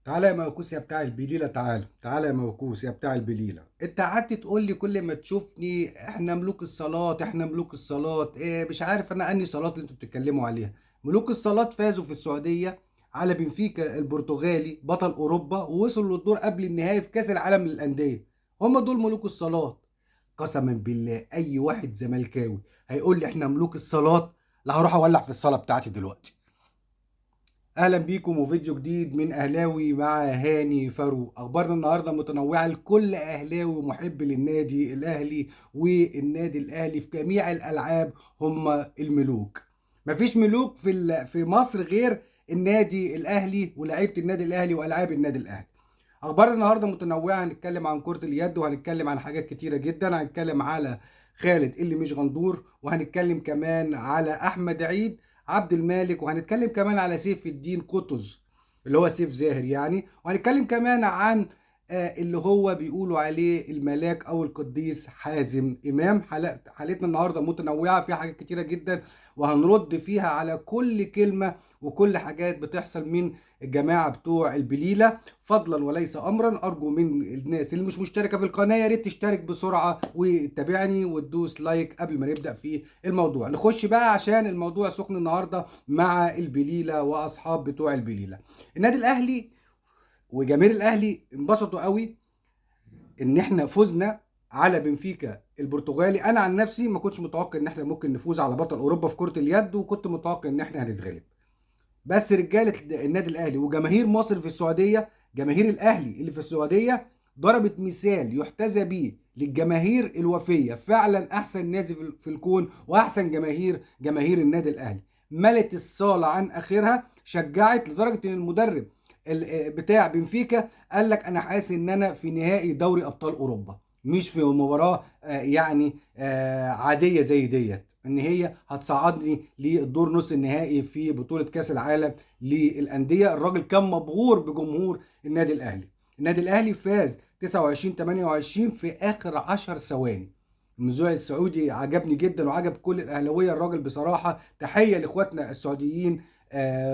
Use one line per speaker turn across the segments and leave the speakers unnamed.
تعالى يا موكوس يا بتاع البليلة، تعالى تعالى يا موكوس يا بتاع البليلة. انت قعدت تقول لي كل ما تشوفني احنا ملوك الصلاة، احنا ملوك الصلاة. ايه مش عارف انا اني صلاة اللي انتوا بتتكلموا عليها. ملوك الصلاة فازوا في السعودية على بنفيكا البرتغالي بطل اوروبا، ووصلوا للدور قبل النهائي في كأس العالم للأندية. هم دول ملوك الصلاة. قسما بالله اي واحد زملكاوي هيقول لي احنا ملوك الصلاة، لا هروح اولع في الصلاة بتاعتي دلوقتي. اهلا بيكم وفيديو جديد من اهلاوي مع هاني فاروق. اخبارنا النهارده متنوعه لكل اهلاوي محب للنادي الاهلي، والنادي الاهلي في جميع الالعاب هم الملوك. مفيش ملوك في مصر غير النادي الاهلي ولاعيبه النادي الاهلي والعاب النادي الاهلي. اخبار النهارده متنوعه، هنتكلم عن كره اليد وهنتكلم عن حاجات كتيره جدا. هنتكلم على خالد اللي مش غندور، وهنتكلم كمان على احمد عيد عبد المالك، وهنتكلم كمان على سيف الدين قطز اللي هو سيف زاهر يعني، وهنتكلم كمان عن اللي هو بيقولوا عليه الملاك او القديس حازم امام. حلقتنا النهارده متنوعه فيها حاجات كتيره جدا، وهنرد فيها على كل كلمه وكل حاجات بتحصل من الجماعه بتوع البليله. فضلا وليس امرا، ارجو من الناس اللي مش مشتركه في القناه يا ريت تشترك بسرعه وتتابعني وتدوس لايك قبل ما نبدا في الموضوع. نخش بقى عشان الموضوع سخن النهارده مع البليله واصحاب بتوع البليله. النادي الاهلي وجماهير الاهلي انبسطوا قوي ان احنا فزنا على بنفيكا البرتغالي. انا عن نفسي ما كنتش متوقع ان احنا ممكن نفوز على بطل اوروبا في كرة اليد، وكنت متوقع ان احنا هنتغلب. بس رجاله النادي الاهلي وجماهير مصر في السعوديه، جماهير الاهلي اللي في السعوديه ضربت مثال يحتذى به للجماهير الوفيه. فعلا احسن نادي في الكون، واحسن جماهير النادي الاهلي. ملت الصاله عن اخرها، شجعت لدرجه ان المدرب بتاع بنفيكا قال لك انا حاسس ان انا في نهائي دوري ابطال اوروبا، مش في مباراه يعني عاديه زي ديت، ان هي هتصعدني للدور نص النهائي في بطوله كاس العالم للانديه. الراجل كان مبهور بجمهور النادي الاهلي. النادي الاهلي فاز 29 28 في اخر 10 ثواني. المذيع السعودي عجبني جدا وعجب كل الاهلاويه. الراجل بصراحه تحيه لاخواتنا السعوديين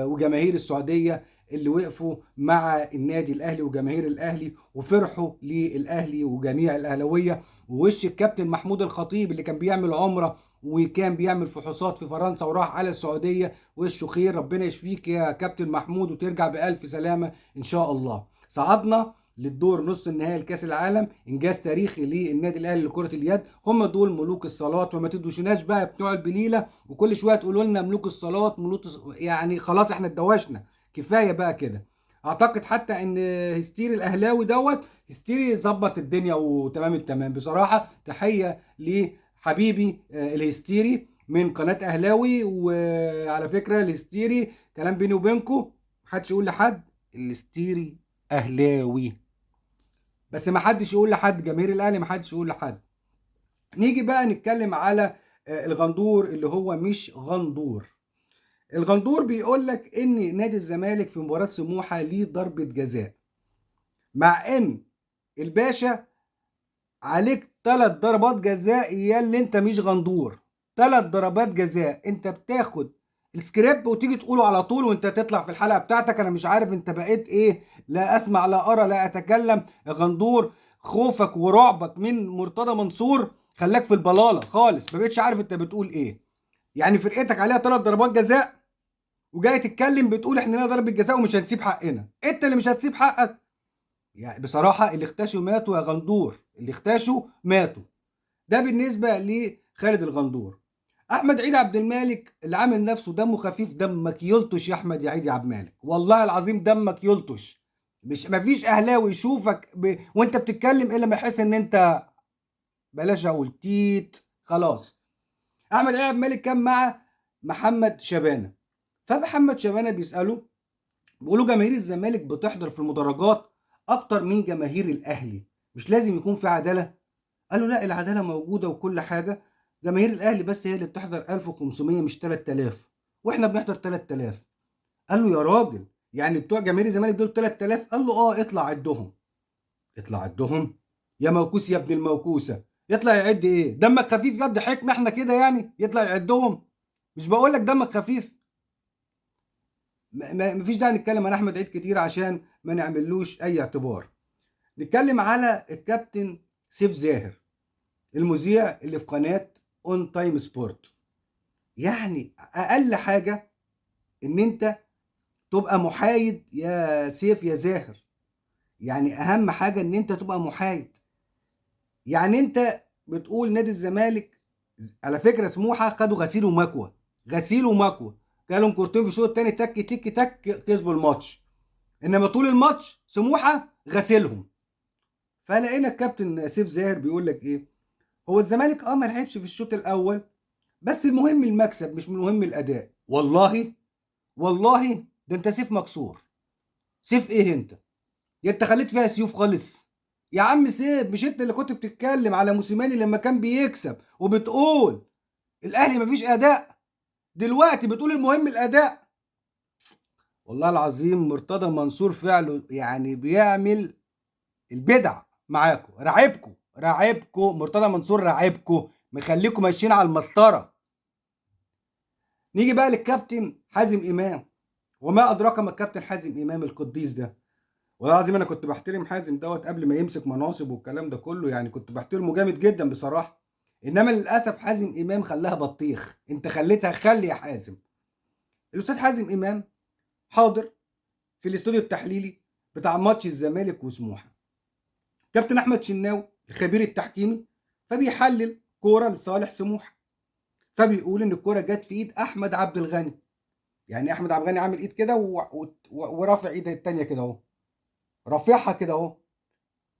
وجماهير السعوديه اللي وقفوا مع النادي الاهلي وجماهير الاهلي وفرحوا للاهلي وجميع الاهلاويه. ووش الكابتن محمود الخطيب اللي كان بيعمل عمره وكان بيعمل فحوصات في فرنسا وراح على السعوديه، وشه خير. ربنا يشفيك يا كابتن محمود وترجع بألف سلامه ان شاء الله. صعدنا للدور نص النهائي لكاس العالم، انجاز تاريخي للنادي الاهلي لكره اليد. هم دول ملوك الصالات، فما تدوشناش بقى بتوع البليله وكل شويه تقولوا لنا ملوك الصالات يعني خلاص احنا اتدوشنا، كفايه بقى كده. اعتقد حتى ان هستيري الاهلاوي دوت هستيري ظبط الدنيا وتمام التمام. بصراحه تحيه لحبيبي الهستيري من قناه اهلاوي. وعلى فكره الهستيري كلام بيني وبينكم، محدش يقول لحد الهستيري اهلاوي، بس ما حدش يقول لحد جماهير الاهلي، ما حدش يقول لحد. نيجي بقى نتكلم على الغندور اللي هو مش غندور. الغندور بيقول لك ان نادي الزمالك في مباراة سموحة ليه ضربة جزاء، مع ان الباشا عليك 3 ضربات جزاء. يا اللي انت مش غندور، 3 ضربات جزاء. انت بتاخد السكريب وتيجي تقوله على طول وانت تطلع في الحلقة بتاعتك. انا مش عارف انت بقيت ايه، لا اسمع لا ارى لا اتكلم يا غندور. خوفك ورعبك من مرتضى منصور خلاك في البلالة خالص، ما بقتش عارف انت بتقول ايه. يعني فرقتك عليها 3 ضربات جزاء وجاي تتكلم بتقول احنا لنا ضربة جزاء ومش هنسيب حقنا. انت اللي مش هتسيب حقك. يعني بصراحة اللي اختشوا ماتوا يا غندور، اللي اختشوا ماتوا. ده بالنسبة لخالد الغندور. احمد عيد عبد المالك اللي عامل نفسه دمه خفيف، دمك يلطش يا احمد يا عيد يا عبد المالك، والله العظيم دمك يلطش. مش مفيش اهلاوي يشوفك وانت بتتكلم الا ما يحس ان انت، بلاش اقول تيت، خلاص. احمد عيد عبد المالك كان مع محمد شبانه، فمحمد شبانه بيساله، بيقولوا جماهير الزمالك بتحضر في المدرجات اكتر من جماهير الاهلي، مش لازم يكون في عداله؟ قال له لا، العداله موجوده وكل حاجه. جماهير الاهلي بس هي اللي بتحضر 1500 مش 3000، واحنا بنحضر 3000. قال له يا راجل، يعني بتوع جماهير الزمالك دول 3000؟ قال له اه، اطلع عدهم. اطلع عدهم يا موكوس يا ابن الموكوسه. يطلع يعد ايه؟ دمك خفيف يا ضحكنا احنا كده يعني؟ يطلع يعدهم؟ مش بقول لك دمك خفيف. مفيش داعي نتكلم عن احمد عيد كتير عشان ما نعملوش اي اعتبار. نتكلم على الكابتن سيف زاهر، المذيع اللي في قناه اون تايم سبورت. يعني اقل حاجه ان انت تبقى محايد يا سيف يا زاهر. يعني اهم حاجه ان انت تبقى محايد. يعني انت بتقول نادي الزمالك، على فكره سموحه خدوا غسيل ومكوى، غسيل ومكوى، جالهم كورتين في الشوط الثاني، تك تك تك كسبوا الماتش. انما طول الماتش سموحه غسيلهم. فلقينا الكابتن سيف زاهر بيقول لك ايه، هو الزمالك ما لحقش في الشوط الاول، بس المهم المكسب مش المهم الاداء. والله والله ده انت سيف مكسور. سيف ايه انت؟ يا انت خليت فيها سيوف خالص. يا عم سيف، مش انت اللي كنت بتتكلم على موسيماني لما كان بيكسب وبتقول الاهلي مفيش اداء؟ دلوقتي بتقول المهم الاداء. والله العظيم مرتضى منصور فعله يعني بيعمل البدع معاكم، راعبكم مرتضى منصور، راعبكم مخليكم ماشيين على المسطره. نيجي بقى للكابتن حازم امام. وما ادراك ما الكابتن حازم امام القديس ده. والله العظيم انا كنت بحترم حازم دوت قبل ما يمسك مناصب والكلام ده كله، يعني كنت بحترمه جامد جدا بصراحه. انما للاسف حازم امام خلاها بطيخ، انت خليتها خلي يا حازم. الاستاذ حازم امام حاضر في الاستوديو التحليلي بتاع ماتش الزمالك وسموحه. كابتن احمد شناوي الخبير التحكيمي فبيحلل كوره لصالح سموحه، فبيقول ان الكوره جت في ايد احمد عبد الغني. يعني احمد عبد الغني عامل ايد كده ورافع ايده التانيه كده اهو، رافعها كده اهو.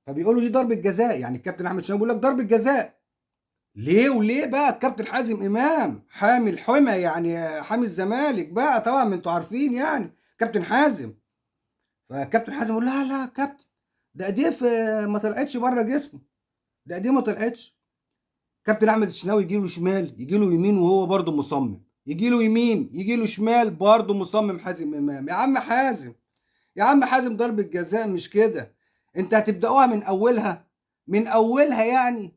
فبيقولوا دي ضربه جزاء، يعني الكابتن احمد شناوي بيقول لك ضربه جزاء. ليه وليه بقى الكابتن حازم امام حامي الحمى، يعني حامي الزمالك بقى طبعا، ما انتوا عارفين يعني كابتن حازم. فكابتن حازم يقول لا لا يا كابتن، ده ايديه ما طلعتش بره جسمه، ده ايديه ما طلعتش. كابتن احمد الشناوي يجي له شمال يجي له يمين وهو برضه مصمم، يجي له يمين يجي له شمال برضه مصمم حازم امام. يا عم حازم، يا عم حازم، ضربة جزاء مش كده. انت هتبدأوها من اولها، من اولها يعني.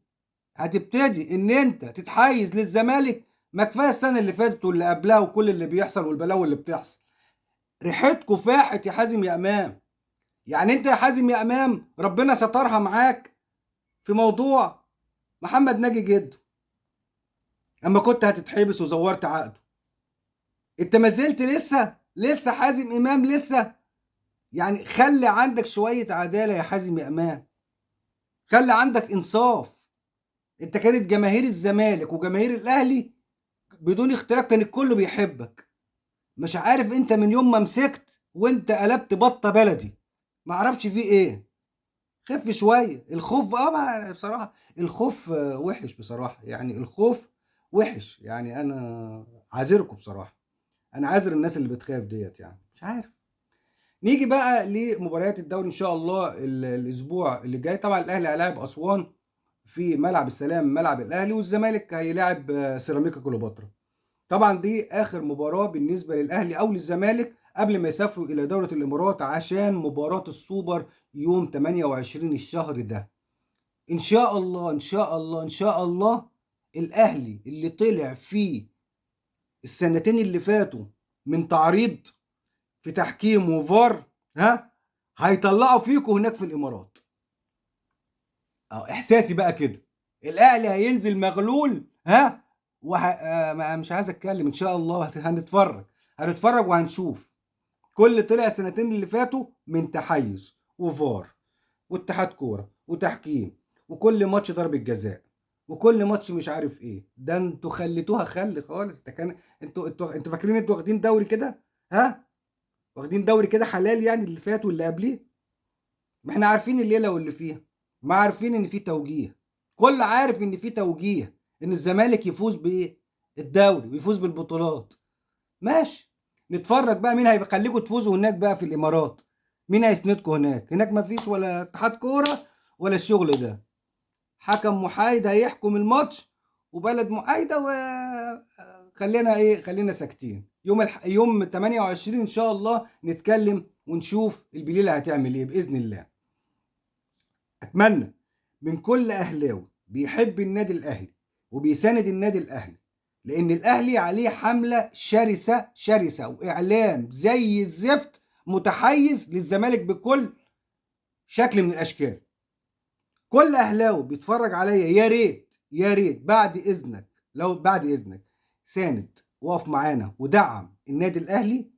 هتبتدي ان انت تتحيز للزمالك؟ ما كفايه السنه اللي فاتت واللي قبلها وكل اللي بيحصل والبلاوي اللي بتحصل. ريحتكوا فاحت يا حازم يا امام. يعني انت يا حازم يا امام ربنا سترها معاك في موضوع محمد ناجي جده، اما كنت هتتحبس وزورت عقده. انت ما زلت لسه حازم امام لسه. يعني خلي عندك شويه عداله يا حازم يا امام، خلي عندك انصاف. انت كانت جماهير الزمالك وجماهير الاهلي بدون اختلاف كان الكل بيحبك. مش عارف انت من يوم ما مسكت وانت قلبت بطه بلدي، ما اعرفش فيه ايه. خف شويه الخوف بصراحه الخوف وحش بصراحه، يعني الخوف وحش. يعني انا عاذركم بصراحه، انا عاذر الناس اللي بتخاف ديت، يعني مش عارف. نيجي بقى لمباريات الدوري ان شاء الله الاسبوع اللي جاي. طبعا الاهلي هيلاعب اسوان في ملعب السلام ملعب الاهلي، والزمالك هيلاعب سيراميكا كليوباترا. طبعا دي اخر مباراة بالنسبة للاهلي او للزمالك قبل ما يسافروا الى دولة الامارات عشان مباراة السوبر يوم 28 الشهر ده. ان شاء الله ان شاء الله ان شاء الله الاهلي اللي طلع فيه السنتين اللي فاتوا من تعريض في تحكيم وفار، ها، هيطلعوا فيكم هناك في الامارات. احساسي بقى كده الاهلي هينزل مغلول، ها. مش عايز اتكلم، ان شاء الله هنتفرج وهنشوف. كل طلع السنتين اللي فاتوا من تحيز وفار واتحاد كوره وتحكيم، وكل ماتش ضربة جزاء، وكل ماتش مش عارف ايه. ده انتوا خليتوها خلي خالص. ده كان انتوا فاكرين انتوا واخدين دوري كده؟ ها، واخدين دوري كده حلال يعني اللي فات واللي قبليه؟ ما احنا عارفين الليله واللي فيها، ما عارفين ان في توجيه. كل عارف ان في توجيه ان الزمالك يفوز بايه؟ الدوري ويفوز بالبطولات. ماشي، نتفرج بقى مين هيخليكم تفوزوا هناك بقى في الامارات. مين هيسندكم هناك؟ هناك ما فيش ولا اتحاد كوره ولا الشغل ده. حكم محايد هيحكم الماتش وبلد محايده، خلينا ايه، خلينا ساكتين. يوم 28 ان شاء الله نتكلم ونشوف البليله هتعمل ايه باذن الله. اتمنى من كل اهلاوي بيحب النادي الاهلي وبيساند النادي الاهلي لان الاهلي عليه حمله شرسه شرسه واعلام زي الزفت متحيز للزمالك بكل شكل من الاشكال. كل اهلاوي بيتفرج عليا يا ريت يا ريت بعد اذنك، لو بعد اذنك ساند وقف معانا ودعم النادي الاهلي،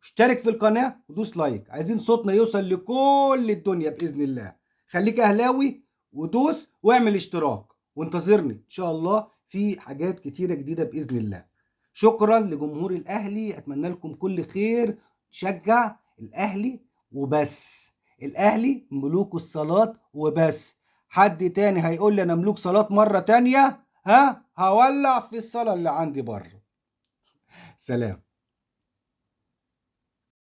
اشترك في القناه ودوس لايك، عايزين صوتنا يوصل لكل الدنيا باذن الله. خليك اهلاوي ودوس واعمل اشتراك، وانتظرني ان شاء الله في حاجات كتيره جديده باذن الله. شكرا لجمهور الاهلي، اتمنى لكم كل خير. شجع الاهلي وبس، الاهلي ملوك الصلاه وبس. حد تاني هيقول لي انا ملوك صلاه مره تانية، ها هولع في الصلاه اللي عندي بره. سلام.